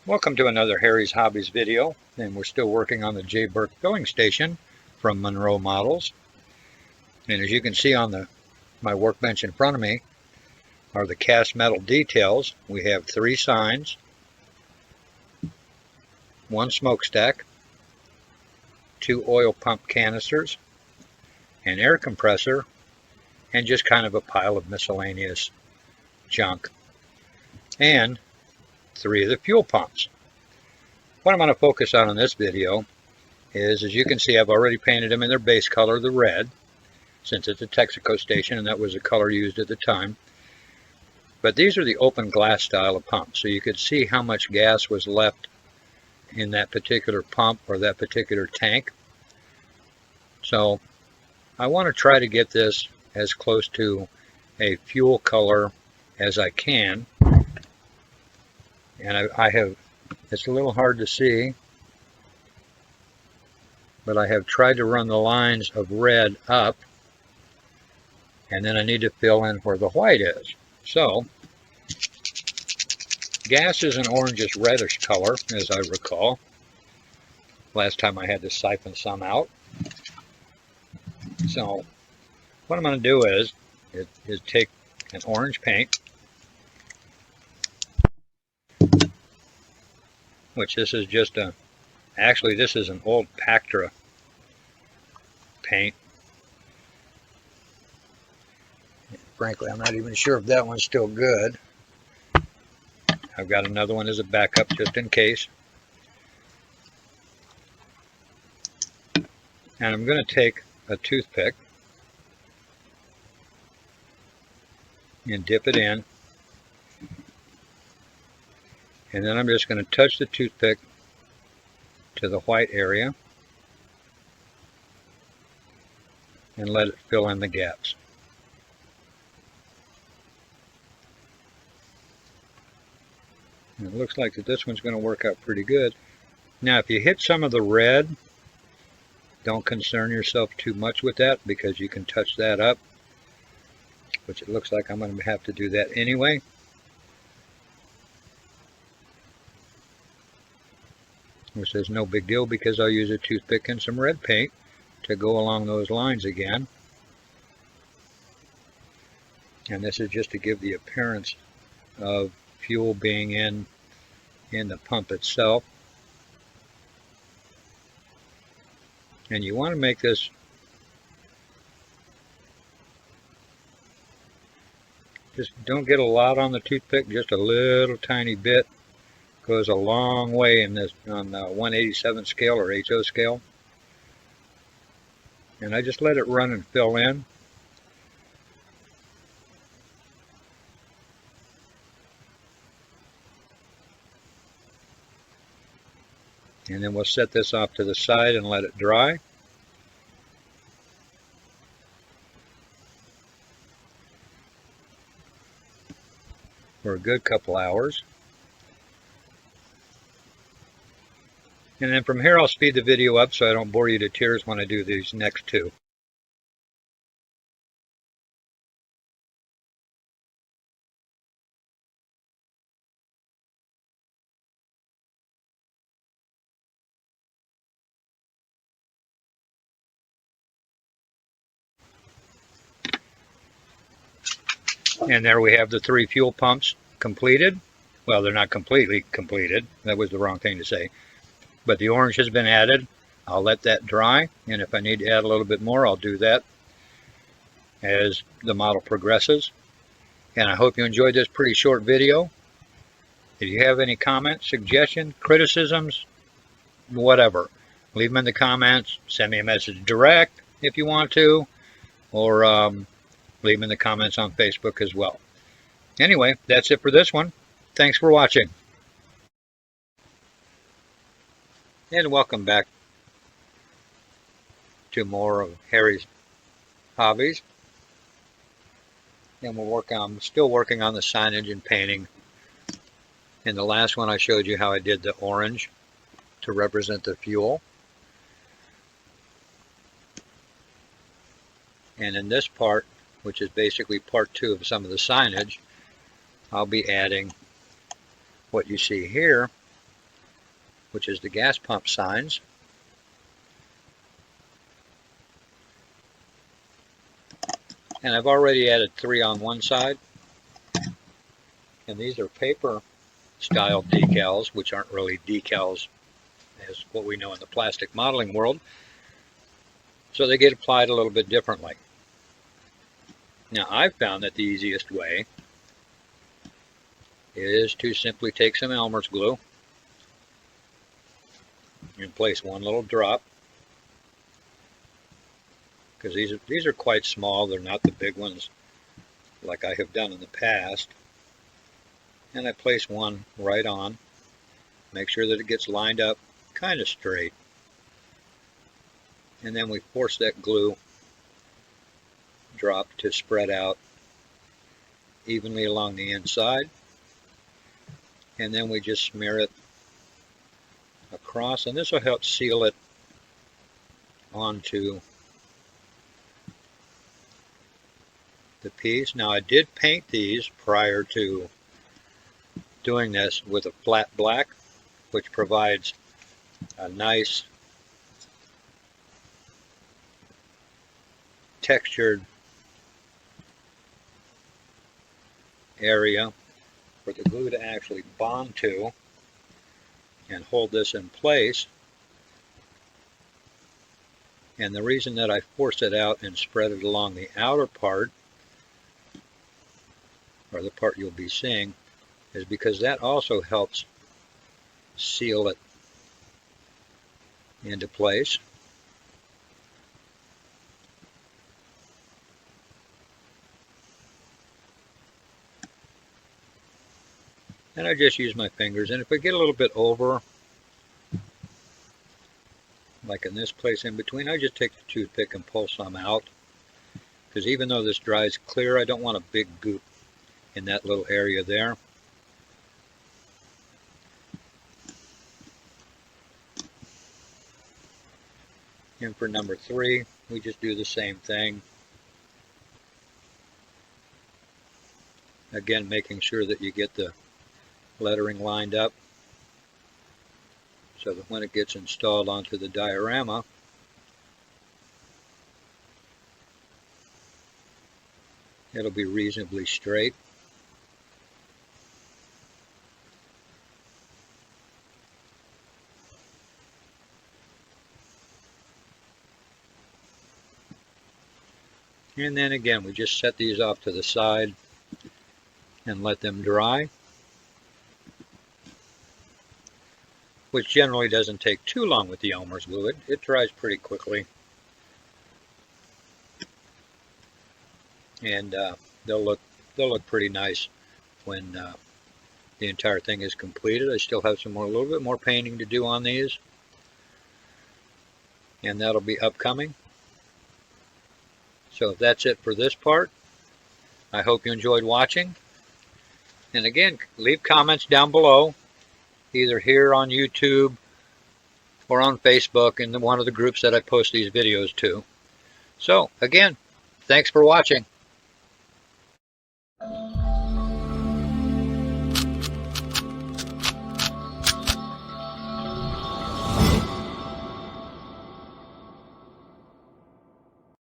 Welcome to another Harry's Hobbies video, and we're still working on the Burke filling station from Monroe Models. And as you can see on my workbench in front of me are the cast metal details. We have 3 signs, 1 smokestack, 2 oil pump canisters, an air compressor, and just kind of a pile of miscellaneous junk, and 3 of the fuel pumps. What I'm going to focus on in this video is, as you can see, I've already painted them in their base color, the red, since it's a Texaco station and that was the color used at the time. But these are the open glass style of pumps, so you could see how much gas was left in that particular pump or that particular tank. So I want to try to get this as close to a fuel color as I can. And I have, it's a little hard to see, but I have tried to run the lines of red up, and then I need to fill in where the white is. So gas is an orangish reddish color, as I recall. Last time I had to siphon some out. So what I'm going to do is take an orange paint, which this is just actually this is an old Pactra paint. Frankly, I'm not even sure if that one's still good. I've got another one as a backup just in case. And I'm going to take a toothpick and dip it in. And then I'm just going to touch the toothpick to the white area and let it fill in the gaps. And it looks like that this one's going to work out pretty good. Now, if you hit some of the red, don't concern yourself too much with that, because you can touch that up, which it looks like I'm going to have to do that anyway. Which is no big deal, because I'll use a toothpick and some red paint to go along those lines again. And this is just to give the appearance of fuel being in the pump itself. And you want to make this just don't get a lot on the toothpick, just a little tiny bit goes a long way in this on the 1/87 scale or HO scale. And I just let it run and fill in. And then we'll set this off to the side and let it dry. For a good couple hours. And then from here I'll speed the video up so I don't bore you to tears when I do these next 2. And there we have the 3 fuel pumps completed. Well, they're not completely completed. That was the wrong thing to say. But the orange has been added. I'll let that dry, and if I need to add a little bit more, I'll do that as the model progresses. And I hope you enjoyed this pretty short video. If you have any comments, suggestions, criticisms, whatever, leave them in the comments. Send me a message direct if you want to, or leave them in the comments on Facebook as well. Anyway, that's it for this one. Thanks for watching. And welcome back to more of Harry's Hobbies. And I'm still working on the signage and painting. In the last one I showed you how I did the orange to represent the fuel. And in this part, which is basically part 2 of some of the signage, I'll be adding what you see here which is the gas pump signs. And I've already added 3 on one side. And these are paper style decals, which aren't really decals as what we know in the plastic modeling world. So they get applied a little bit differently. Now I've found that the easiest way is to simply take some Elmer's glue and place one little drop, because these are quite small. They're not the big ones like I have done in the past. And I place one right on, make sure that it gets lined up kind of straight, and then we force that glue drop to spread out evenly along the inside, and then we just smear it across, and this will help seal it onto the piece. Now I did paint these prior to doing this with a flat black, which provides a nice textured area for the glue to actually bond to and hold this in place. And the reason that I forced it out and spread it along the outer part, or the part you'll be seeing, is because that also helps seal it into place. And I just use my fingers, and if I get a little bit over, like in this place in between, I just take the toothpick and pull some out, because even though this dries clear, I don't want a big goop in that little area there. And for number 3, we just do the same thing. Again, making sure that you get the lettering lined up so that when it gets installed onto the diorama, it'll be reasonably straight. And then again, we just set these off to the side and let them dry, which generally doesn't take too long with the Elmer's glue. It dries pretty quickly. And they'll look pretty nice when the entire thing is completed. I still have a little bit more painting to do on these, and that'll be upcoming. So that's it for this part. I hope you enjoyed watching. And again, leave comments down below, either here on YouTube or on Facebook in one of the groups that I post these videos to. So again, thanks for watching.